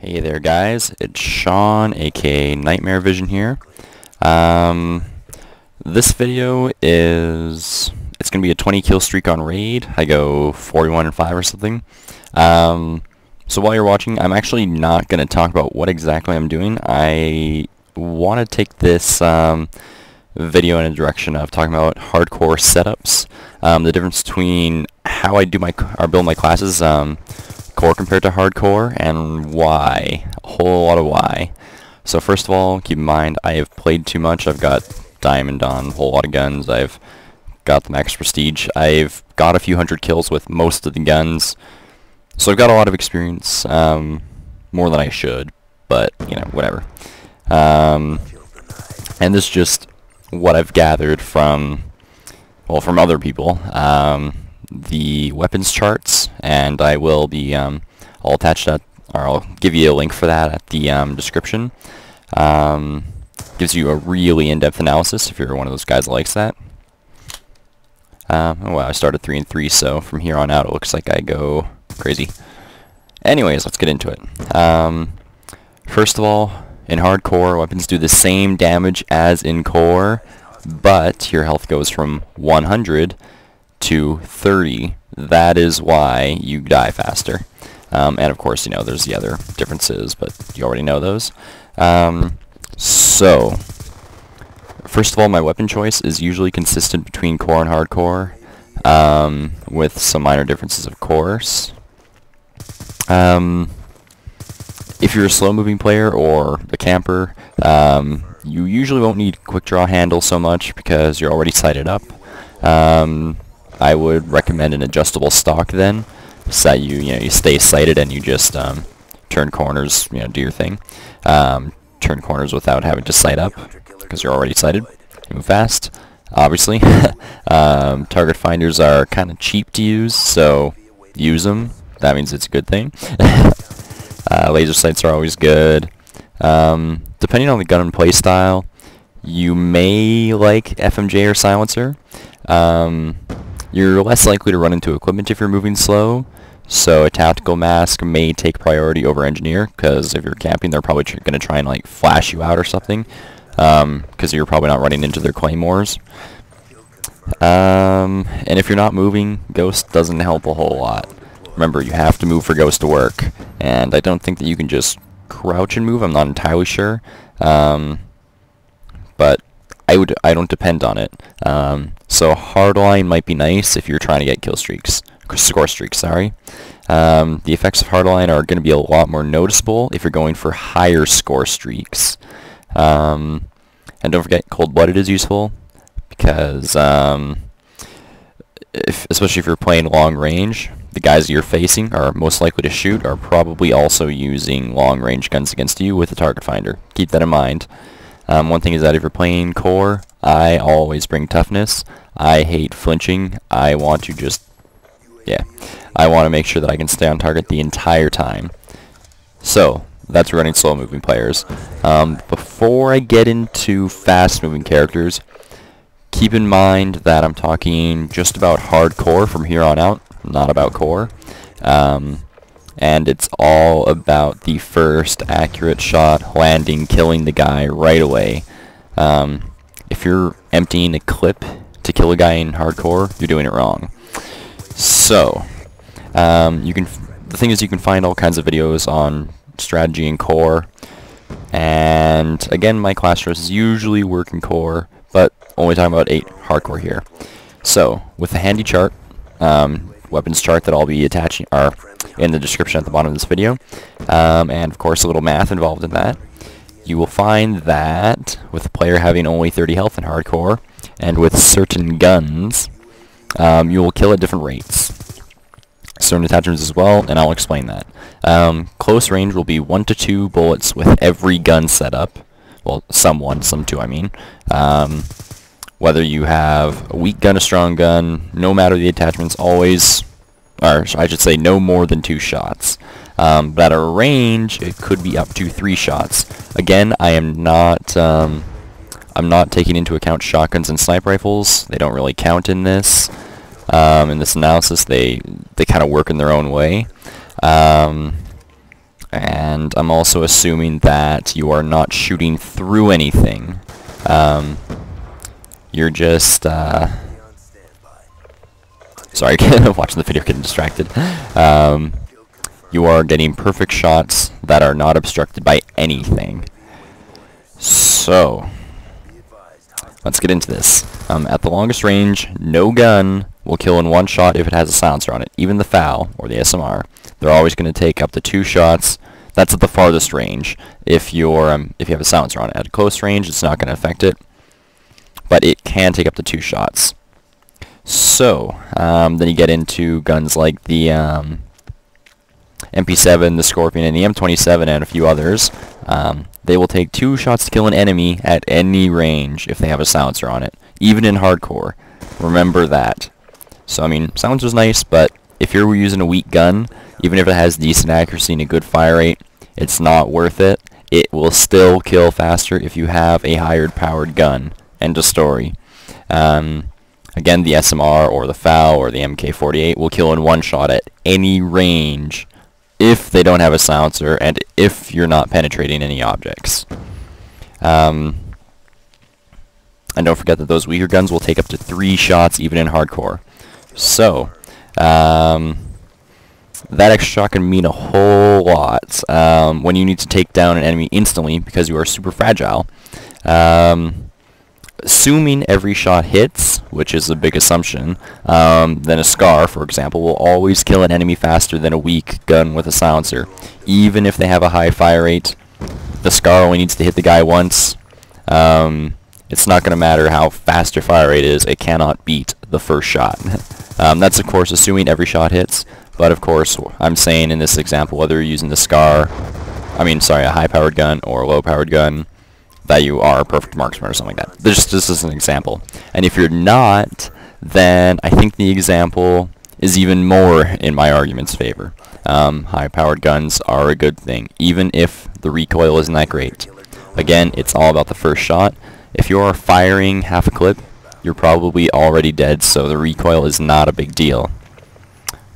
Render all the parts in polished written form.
Hey there guys, it's Sean aka Nightmare Vision here. This video it's gonna be a 20 kill streak on raid. I go 41 and 5 or something. So while you're watching, I'm actually not gonna talk about what exactly I'm doing. I want to take this video in a direction of talking about hardcore setups, the difference between how I do build my classes, core compared to hardcore, and why. A whole lot of why. So first of all, keep in mind, I have played too much. I've got diamond on a whole lot of guns. I've got the max prestige. I've got a few hundred kills with most of the guns. So I've got a lot of experience, more than I should, but, you know, whatever. And this is just what I've gathered from, well, from other people. The weapons charts, and I will be, I'll attach that, or I'll give you a link for that at the description. Gives you a really in-depth analysis if you're one of those guys that likes that. Oh wow, I started 3 and 3, so from here on out it looks like I go crazy. Anyways, let's get into it. First of all, in hardcore, weapons do the same damage as in core, but your health goes from 100 to 30. That is why you die faster. And of course, you know, there's the other differences, but you already know those. So, first of all, my weapon choice is usually consistent between core and hardcore, with some minor differences, of course. If you're a slow-moving player or a camper, you usually won't need quick draw handle so much because you're already sighted up. I would recommend an adjustable stock then, so that you stay sighted and you just turn corners, do your thing. Turn corners without having to sight up because you're already sighted. You move fast, obviously. Target finders are kind of cheap to use, so use them. That means it's a good thing. Laser sights are always good. Depending on the gun and playstyle, you may like FMJ or silencer. You're less likely to run into equipment if you're moving slow, so a tactical mask may take priority over engineer, because if you're camping, they're probably going to try and like flash you out or something, because you're probably not running into their claymores. And if you're not moving, ghost doesn't help a whole lot. Remember, you have to move for ghost to work, and I don't think that you can just crouch and move. I'm not entirely sure, but I don't depend on it. So hardline might be nice if you're trying to get score streaks, sorry. The effects of hardline are going to be a lot more noticeable if you're going for higher score streaks. And don't forget, cold-blooded is useful because, especially if you're playing long range, the guys you're facing are most likely to shoot are probably also using long range guns against you with a target finder. Keep that in mind. One thing is that if you're playing core, I always bring toughness. I hate flinching. I want to I want to make sure that I can stay on target the entire time. So, that's running slow-moving players. Before I get into fast-moving characters, keep in mind that I'm talking just about hardcore from here on out, not about core. And it's all about the first accurate shot, landing, killing the guy right away. If you're emptying a clip to kill a guy in hardcore, you're doing it wrong. So, the thing is, you can find all kinds of videos on strategy and core. And again, my class choices usually work in core, but only talking about 8 hardcore here. So, with a handy chart, weapons chart that I'll be attaching are in the description at the bottom of this video, and of course a little math involved in that. You will find that with a player having only 30 health in hardcore, and with certain guns, you will kill at different rates. Certain attachments as well, and I'll explain that. Close range will be 1 to 2 bullets with every gun set up. Well, some 1, some 2, I mean. Whether you have a weak gun, a strong gun, no matter the attachments, always, or I should say no more than 2 shots. But at a range, it could be up to 3 shots. Again, I'm not taking into account shotguns and sniper rifles. They don't really count in this. In this analysis, they kind of work in their own way. And I'm also assuming that you are not shooting through anything. You're just, sorry, watching the video getting distracted. You are getting perfect shots that are not obstructed by anything. So, let's get into this. At the longest range, no gun will kill in one shot if it has a silencer on it. Even the FAL, or the SMR, they're always going to take up to 2 shots. That's at the farthest range. If you have a silencer on it. At close range, it's not going to affect it, but it can take up to 2 shots. So, then you get into guns like the MP7, the Scorpion, and the M27, and a few others. They will take 2 shots to kill an enemy at any range if they have a silencer on it, even in hardcore. Remember that. So, I mean, silencer's nice, but if you're using a weak gun, even if it has decent accuracy and a good fire rate, it's not worth it. It will still kill faster if you have a higher powered gun. End of story. Again, the SMR or the FAL or the MK48 will kill in one shot at any range if they don't have a silencer and if you're not penetrating any objects. And don't forget that those weaker guns will take up to 3 shots even in hardcore. So, that extra shot can mean a whole lot when you need to take down an enemy instantly because you are super fragile. Assuming every shot hits, which is a big assumption, then a SCAR, for example, will always kill an enemy faster than a weak gun with a silencer. Even if they have a high fire rate, the SCAR only needs to hit the guy once. It's not going to matter how fast your fire rate is, it cannot beat the first shot. That's of course assuming every shot hits, but of course I'm saying in this example, whether you're using the SCAR, a high-powered gun or a low-powered gun, that you are a perfect marksman or something like that. This is an example. And if you're not, then I think the example is even more in my argument's favor. High-powered guns are a good thing, even if the recoil isn't that great. Again, it's all about the first shot. If you're firing half a clip, you're probably already dead, so the recoil is not a big deal.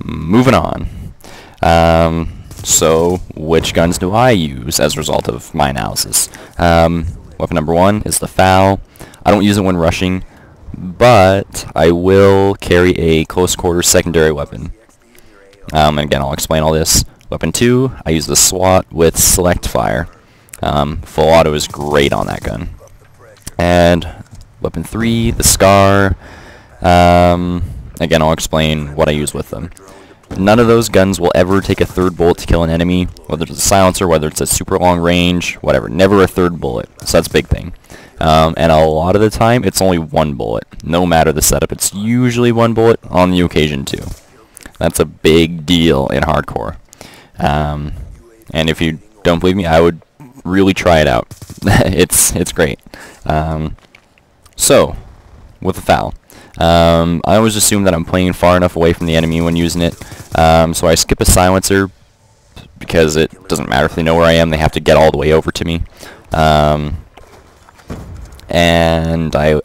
Moving on. So, which guns do I use as a result of my analysis? Weapon number 1 is the FAL. I don't use it when rushing, but I will carry a close quarters secondary weapon. And again, I'll explain all this. Weapon 2, I use the SWAT with select fire. Full auto is great on that gun. And weapon 3, the SCAR. Again, I'll explain what I use with them. None of those guns will ever take a 3rd bullet to kill an enemy, whether it's a silencer, whether it's a super long range, whatever. Never a 3rd bullet, so that's a big thing. And a lot of the time, it's only 1 bullet. No matter the setup, it's usually 1 bullet, on the occasion 2. That's a big deal in hardcore. And if you don't believe me, I would really try it out. It's great. So, with the FAL. I always assume that I'm playing far enough away from the enemy when using it, so I skip a silencer because it doesn't matter if they know where I am, they have to get all the way over to me. And I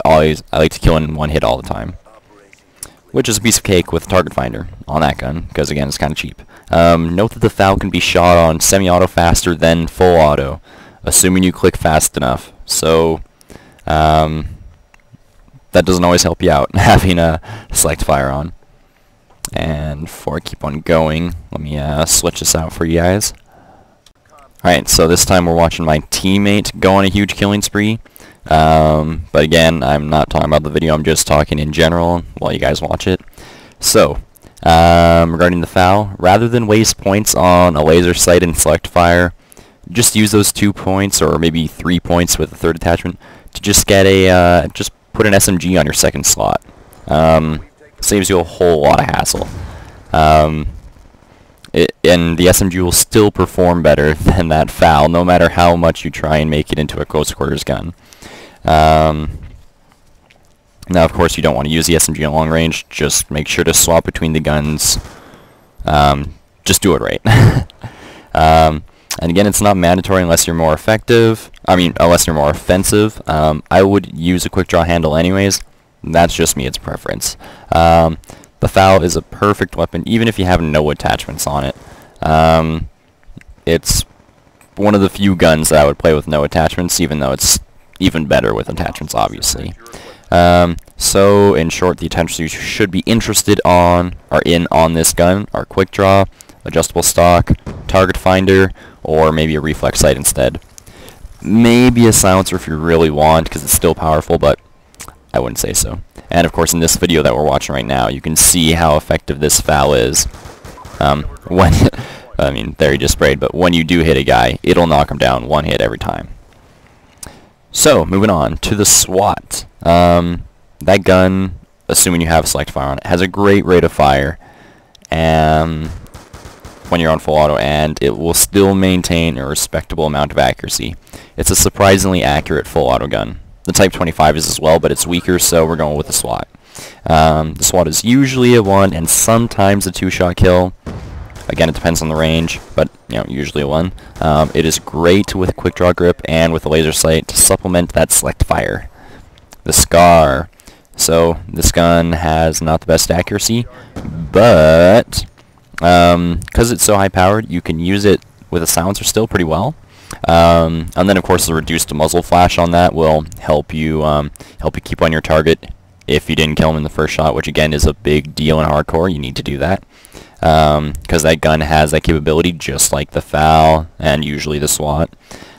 like to kill in 1 hit all the time, which is a piece of cake with target finder on that gun, because again, it's kind of cheap. Note that the FAL can be shot on semi-auto faster than full auto, assuming you click fast enough. So, that doesn't always help you out, having a select fire on. And before I keep on going, let me switch this out for you guys. Alright, so this time we're watching my teammate go on a huge killing spree. But again, I'm not talking about the video, I'm just talking in general while you guys watch it. So, regarding the FAL, rather than waste points on a laser sight and select fire, just use those 2 points, or maybe 3 points with the 3rd attachment, to just get a, just put an SMG on your 2nd slot. Saves you a whole lot of hassle. And the SMG will still perform better than that FAL, no matter how much you try and make it into a close quarters gun. Now, of course, you don't want to use the SMG in long range. Just make sure to swap between the guns. Just do it right. And again, it's not mandatory unless you're more effective. Unless you're more offensive. I would use a quick draw handle anyways. That's just me, it's preference. The FAL is a perfect weapon, even if you have no attachments on it. it's one of the few guns that I would play with no attachments, even though it's even better with attachments, obviously. So, in short, the attachments you should be interested on on this gun are quick draw, adjustable stock, target finder, or maybe a reflex sight instead. Maybe a silencer if you really want, because it's still powerful, but I wouldn't say so. And of course, in this video that we're watching right now, you can see how effective this FAL is. When I mean, there he just sprayed, but when you do hit a guy, it'll knock him down one hit every time. So, moving on to the SWAT. That gun, assuming you have select fire on it, has a great rate of fire when you're on full auto, and it will still maintain a respectable amount of accuracy. It's a surprisingly accurate full auto gun. The Type 25 is as well, but it's weaker, so we're going with the SWAT. The SWAT is usually a 1 and sometimes a 2-shot kill. Again, it depends on the range, but usually a 1. It is great with a quick draw grip and with a laser sight to supplement that select fire. The SCAR. So this gun has not the best accuracy, but because it's so high powered, you can use it with a silencer still pretty well. And then of course the reduced muzzle flash on that will help you keep on your target if you didn't kill him in the first shot, which again is a big deal in hardcore. You need to do that because that gun has that capability, just like the FAL and usually the SWAT.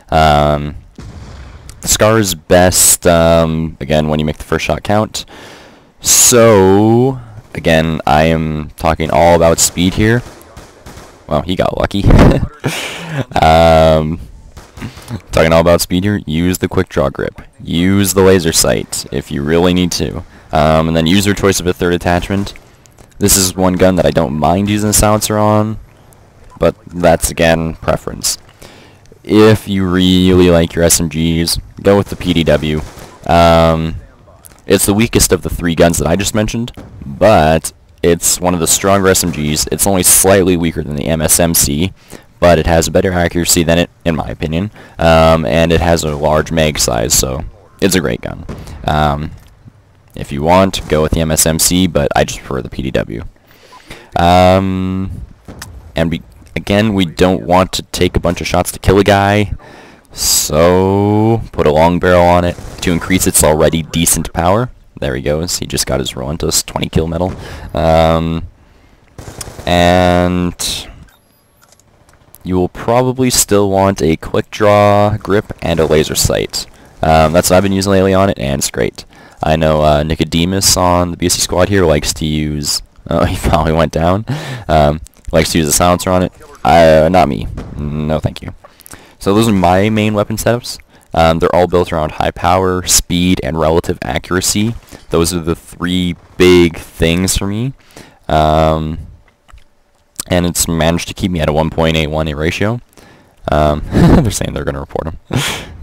The SCAR is best again when you make the first shot count. So again, I am talking all about speed here. Well, he got lucky. Talking all about speed here, use the quick draw grip. Use the laser sight if you really need to. And then use your choice of a third attachment. This is one gun that I don't mind using a silencer on, but that's again preference. If you really like your SMGs, go with the PDW. It's the weakest of the 3 guns that I just mentioned, but it's one of the stronger SMGs. It's only slightly weaker than the MSMC, but it has a better accuracy than it, in my opinion, and it has a large mag size, so it's a great gun. If you want, go with the MSMC, but I just prefer the PDW. Again, we don't want to take a bunch of shots to kill a guy, so put a long barrel on it to increase its already decent power. There he goes. He just got his relentless 20 kill medal. And you will probably still want a quick draw grip and a laser sight. That's what I've been using lately on it, and it's great. I know Nicodemus on the BSC squad here likes to use... Oh, he finally went down. Likes to use a silencer on it. Not me. No, thank you. So those are my main weapon setups. They're all built around high power, speed, and relative accuracy. Those are the 3 big things for me. And it's managed to keep me at a 1.818 ratio. They're saying they're going to report them.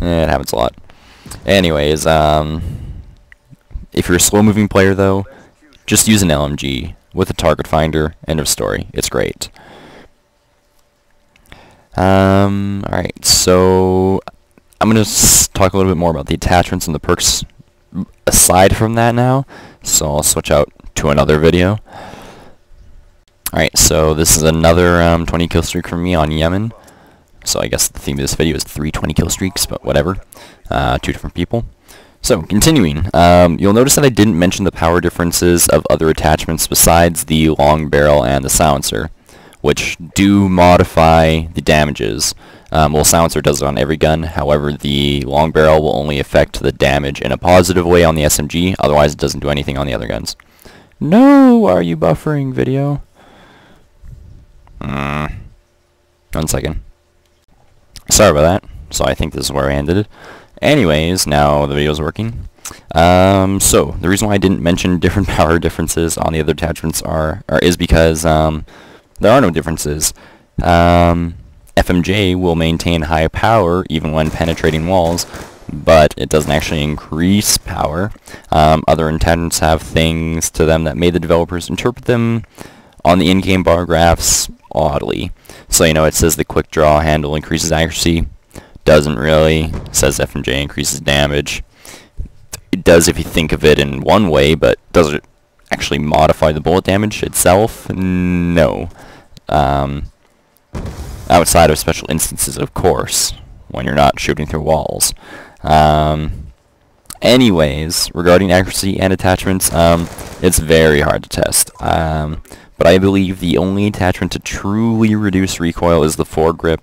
It happens a lot. Anyways, if you're a slow-moving player, though, just use an LMG with a target finder. End of story. It's great. Alright, so I'm going to talk a little bit more about the attachments and the perks aside from that now. So I'll switch out to another video. Alright, so this is another 20 kill streak from me on Yemen. So I guess the theme of this video is 3 20 kill streaks, but whatever. 2 different people. So, continuing, you'll notice that I didn't mention the power differences of other attachments besides the long barrel and the silencer, which do modify the damages. Well, silencer does it on every gun, however the long barrel will only affect the damage in a positive way on the SMG, otherwise it doesn't do anything on the other guns. No, are you buffering, video? 1 second. Sorry about that. So I think this is where I ended it. Anyways, now the video's working. So the reason why I didn't mention different power differences on the other attachments is because there are no differences. FMJ will maintain high power even when penetrating walls, but it doesn't actually increase power. Other attachments have things to them that made the developers interpret them on the in-game bar graphs oddly. So it says the quick draw handle increases accuracy. Doesn't really. It says FMJ increases damage. It does if you think of it in one way, but does it actually modify the bullet damage itself? No. outside of special instances, of course, when you're not shooting through walls. Anyways, regarding accuracy and attachments, it's very hard to test. But I believe the only attachment to truly reduce recoil is the foregrip,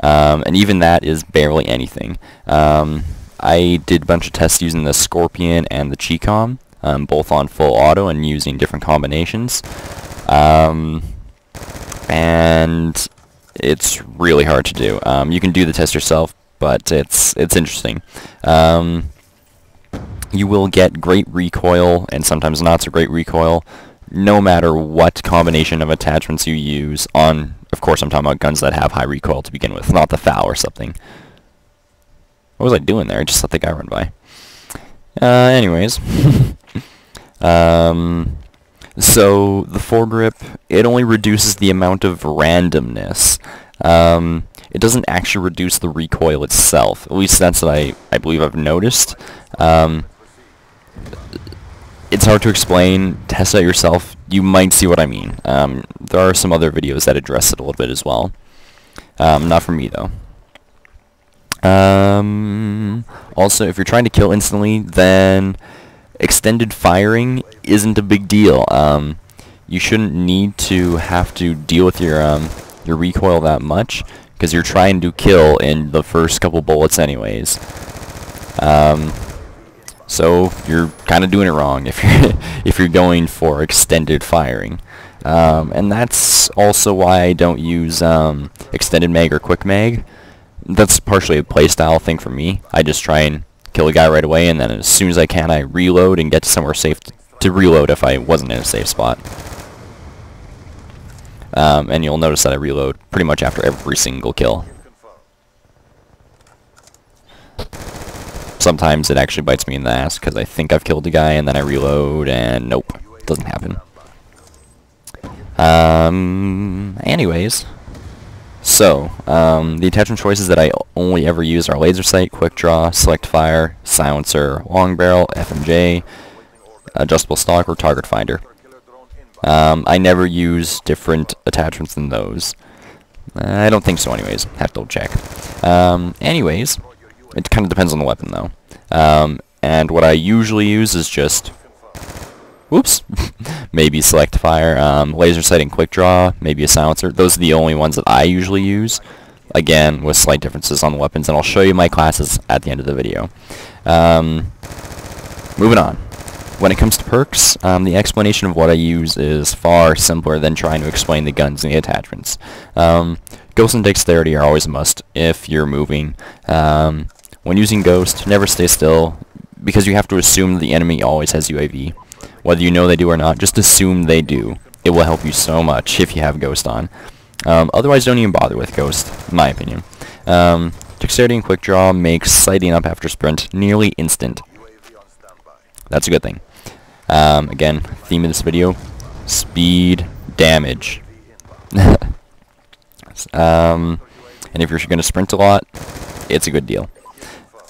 and even that is barely anything. I did a bunch of tests using the Scorpion and the Chicom, both on full auto and using different combinations. And it's really hard to do. You can do the test yourself, but it's interesting. You will get great recoil and sometimes not so great recoil, no matter what combination of attachments you use on, of course I'm talking about guns that have high recoil to begin with, not the FAL or something. What was I doing there? I just let the guy run by. Anyways. So, the foregrip, it only reduces the amount of randomness. It doesn't actually reduce the recoil itself. At least that's what I believe I've noticed. It's hard to explain. Test it yourself. You might see what I mean. There are some other videos that address it a little bit as well. Not for me, though. Also, if you're trying to kill instantly, then extended firing isn't a big deal. You shouldn't need to have to deal with your recoil that much, because you're trying to kill in the first couple bullets anyways. So you're kind of doing it wrong if you're going for extended firing. And that's also why I don't use extended mag or quick mag. That's partially a playstyle thing for me. I just try and kill a guy right away, and then as soon as I can, I reload and get to somewhere safe to reload if I wasn't in a safe spot. And you'll notice that I reload pretty much after every single kill. Sometimes it actually bites me in the ass because I think I've killed a guy and then I reload and nope, doesn't happen. Anyways, so the attachment choices that I only ever use are laser sight, quick draw, select fire, silencer, long barrel, FMJ, adjustable stock, or target finder. I never use different attachments than those. I don't think so anyways. Have to double check. Anyways, it kind of depends on the weapon though. And what I usually use is just, whoops, maybe select fire, laser sight and quick draw, maybe a silencer. Those are the only ones that I usually use. Again, with slight differences on the weapons, and I'll show you my classes at the end of the video. Moving on. When it comes to perks, the explanation of what I use is far simpler than trying to explain the guns and the attachments. Ghost and Dexterity are always a must if you're moving. When using Ghost, never stay still, because you have to assume that the enemy always has UAV. Whether you know they do or not, just assume they do. It will help you so much if you have Ghost on. Otherwise, don't even bother with Ghost, in my opinion. Dexterity and Quick Draw makes sighting up after sprint nearly instant. That's a good thing. Again, theme of this video, speed, damage. And if you're going to sprint a lot, it's a good deal.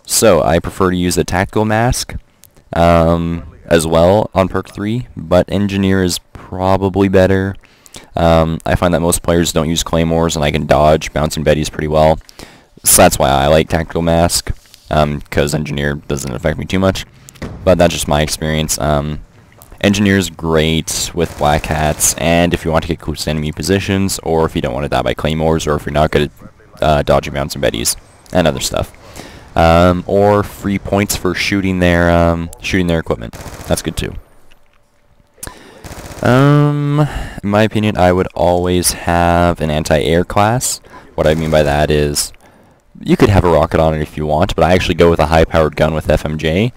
So, I prefer to use a Tactical Mask as well on perk 3, but Engineer is probably better. I find that most players don't use Claymores, and I can dodge Bouncing Betties pretty well. So that's why I like Tactical Mask, because Engineer doesn't affect me too much. But that's just my experience. Engineer's great with Black Hats, and if you want to get close to enemy positions, or if you don't want to die by Claymores, or if you're not good at dodging Bouncing Betties, and other stuff. Or free points for shooting their equipment. That's good too. In my opinion, I would always have an anti-air class. What I mean by that is, you could have a rocket on it if you want, but I actually go with a high-powered gun with FMJ.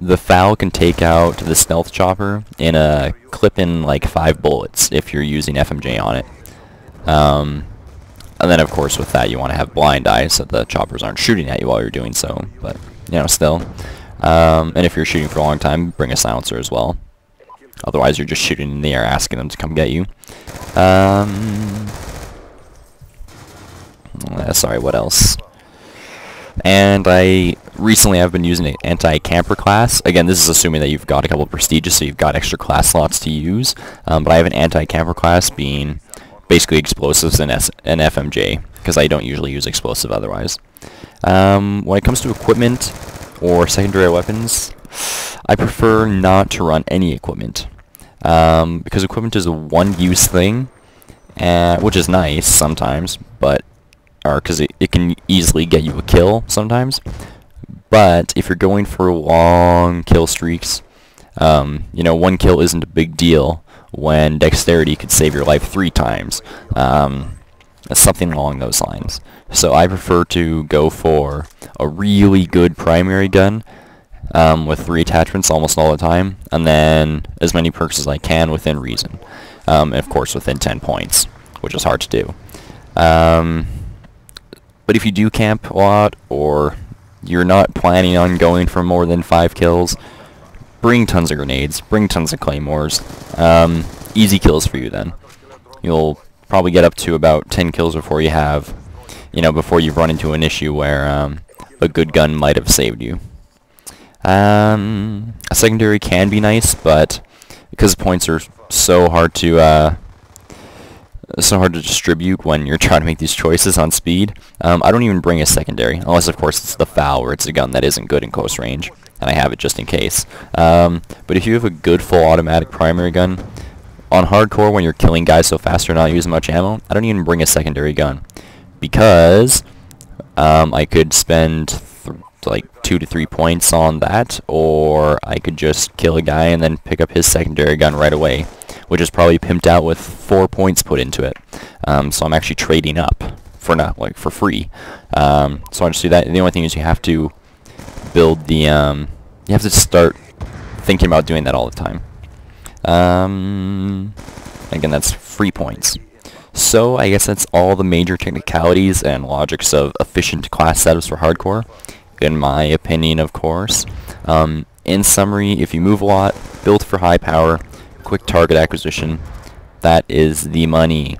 The FAL can take out the stealth chopper in a clip in like 5 bullets if you're using FMJ on it. And then of course with that you want to have blind eyes so the choppers aren't shooting at you while you're doing so, but you know, still. And if you're shooting for a long time, bring a silencer as well. Otherwise you're just shooting in the air asking them to come get you. Sorry, what else? And recently I've been using an anti-camper class. Again, this is assuming that you've got a couple of prestiges, so you've got extra class slots to use. But I have an anti-camper class being basically explosives and FMJ, because I don't usually use explosive otherwise. When it comes to equipment or secondary weapons, I prefer not to run any equipment, because equipment is a one-use thing, which is nice sometimes, but because it can easily get you a kill sometimes. But if you're going for long kill streaks, you know, 1 kill isn't a big deal when dexterity could save your life 3 times. Something along those lines. So I prefer to go for a really good primary gun with 3 attachments almost all the time, and then as many perks as I can within reason. And of course within 10 points, which is hard to do. But if you do camp a lot, or you're not planning on going for more than 5 kills, bring tons of grenades, bring tons of claymores. Easy kills for you then. You'll probably get up to about 10 kills before you have, you know, before you've run into an issue where a good gun might have saved you. A secondary can be nice, but because points are so hard to distribute when you're trying to make these choices on speed, I don't even bring a secondary, unless of course it's the FAL, where it's a gun that isn't good in close range, and I have it just in case. But if you have a good full automatic primary gun, on hardcore when you're killing guys so fast or not using much ammo, I don't even bring a secondary gun, because I could spend like 2 to 3 points on that, or I could just kill a guy and then pick up his secondary gun right away, which is probably pimped out with 4 points put into it. So I'm actually trading up for for free. So I just do that. The only thing is you have to build the you have to start thinking about doing that all the time. Again, that's free points. So I guess that's all the major technicalities and logics of efficient class setups for hardcore, in my opinion, of course. In summary, if you move a lot, build for high power, quick target acquisition, that is the money.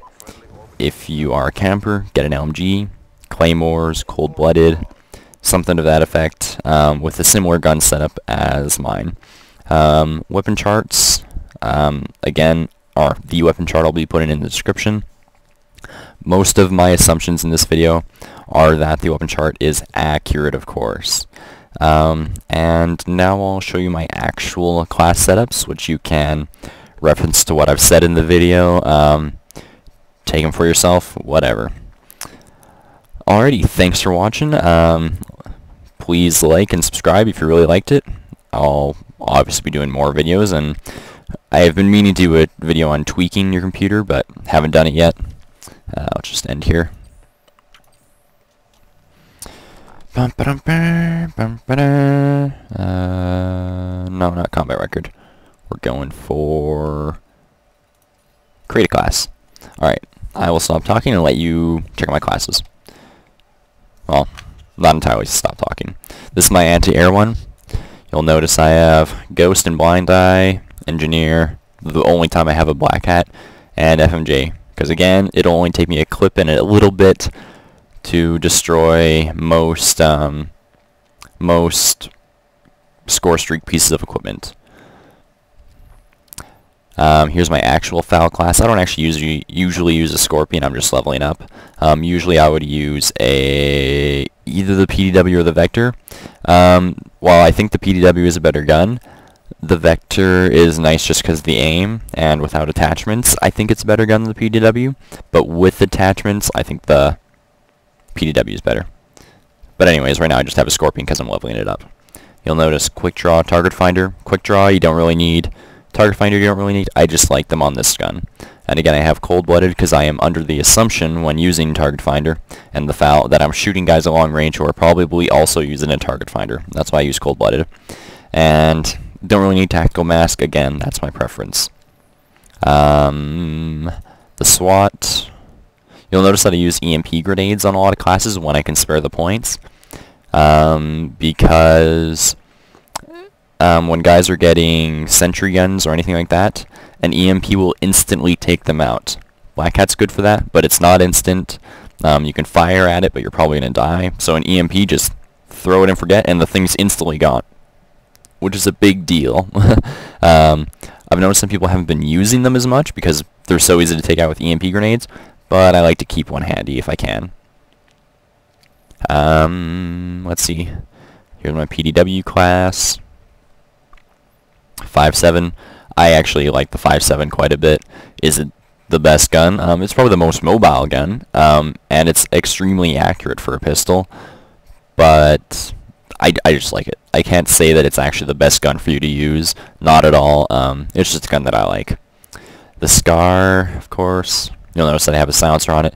If you are a camper, get an LMG, claymores, cold-blooded, something to that effect, with a similar gun setup as mine. Weapon charts, again, are the weapon chart I'll be putting in the description. Most of my assumptions in this video are that the weapon chart is accurate, of course. And now I'll show you my actual class setups, which you can reference to what I've said in the video. Take them for yourself, whatever. Alrighty, thanks for watching. Please like and subscribe if you really liked it. I'll obviously be doing more videos, and I have been meaning to do a video on tweaking your computer, but haven't done it yet. I'll just end here. No, not combat record. We're going for create a class. Alright, I will stop talking and let you check out my classes. Well, not entirely stop talking. This is my anti-air one. You'll notice I have Ghost and Blind Eye, Engineer, the only time I have a Black Hat, and FMJ. Because again, it'll only take me a clip and a little bit to destroy most score streak pieces of equipment. Here's my actual FAL class. I don't actually usually use a Scorpion. I'm just leveling up. Usually I would use either the PDW or the Vector. While I think the PDW is a better gun, the Vector is nice just because of the aim, and without attachments, I think it's a better gun than the PDW. But with attachments, I think the PDW is better. But anyways, right now I just have a Scorpion because I'm leveling it up. You'll notice Quick Draw, Target Finder. Quick Draw, you don't really need. Target Finder, you don't really need. I just like them on this gun. And again, I have Cold-Blooded because I am under the assumption when using Target Finder and the FAL that I'm shooting guys at long range who are probably also using a Target Finder. That's why I use Cold-Blooded. And don't really need Tactical Mask. Again, that's my preference. The SWAT, you'll notice that I use EMP grenades on a lot of classes when I can spare the points. Because when guys are getting sentry guns or anything like that, an EMP will instantly take them out. Black Hat's good for that, but it's not instant. You can fire at it, but you're probably going to die. So an EMP, just throw it and forget, and the thing's instantly gone, which is a big deal. I've noticed some people haven't been using them as much because they're so easy to take out with EMP grenades, but I like to keep one handy if I can. Let's see. Here's my PDW class. 5.7. I actually like the 5.7 quite a bit. Is it the best gun? It's probably the most mobile gun, and it's extremely accurate for a pistol, but I just like it. I can't say that it's actually the best gun for you to use. Not at all. It's just a gun that I like. The Scar, of course. You'll notice that I have a silencer on it.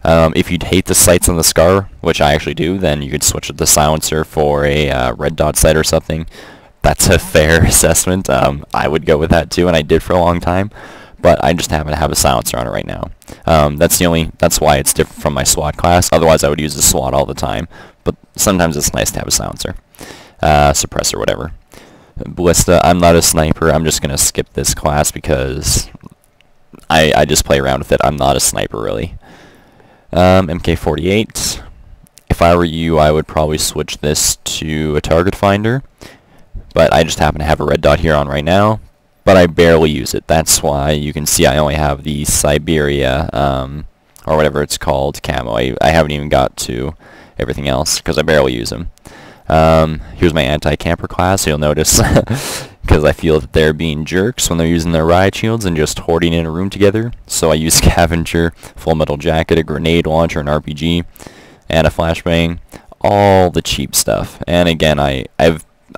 If you'd hate the sights on the Scar, which I actually do, then you could switch the silencer for a red dot sight or something. That's a fair assessment. I would go with that too, and I did for a long time. But I just happen to have a silencer on it right now. That's why it's different from my SWAT class. Otherwise, I would use the SWAT all the time. But sometimes it's nice to have a silencer, suppressor, whatever. Ballista. I'm not a sniper. I'm just gonna skip this class because I just play around with it. I'm not a sniper really. MK48. If I were you, I would probably switch this to a target finder. But I just happen to have a red dot here on right now. But I barely use it. That's why you can see I only have the Siberia, or whatever it's called, camo. I haven't even got to everything else, because I barely use them. Here's my anti-camper class. You'll notice, because I feel that they're being jerks when they're using their riot shields and just hoarding in a room together. So I use scavenger, full metal jacket, a grenade launcher, an RPG, and a flashbang. All the cheap stuff. And again, I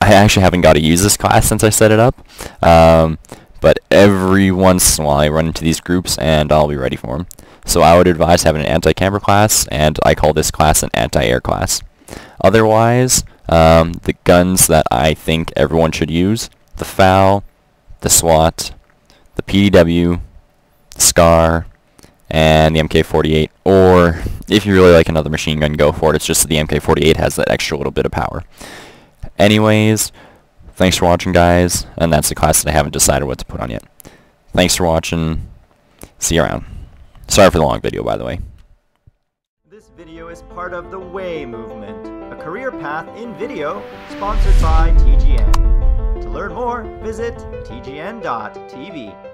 actually haven't got to use this class since I set it up, but every once in a while I run into these groups and I'll be ready for them. So I would advise having an anti-camera class, and I call this class an anti-air class. Otherwise, the guns that I think everyone should use: the FAL, the SWAT, the PDW, the SCAR, and the MK48. Or if you really like another machine gun, go for it. It's just that the MK48 has that extra little bit of power. Anyways, thanks for watching, guys, and that's the class that I haven't decided what to put on yet. Thanks for watching. See you around. Sorry for the long video, by the way. This video is part of the WAY movement, a career path in video sponsored by TGN. To learn more, visit tgn.tv.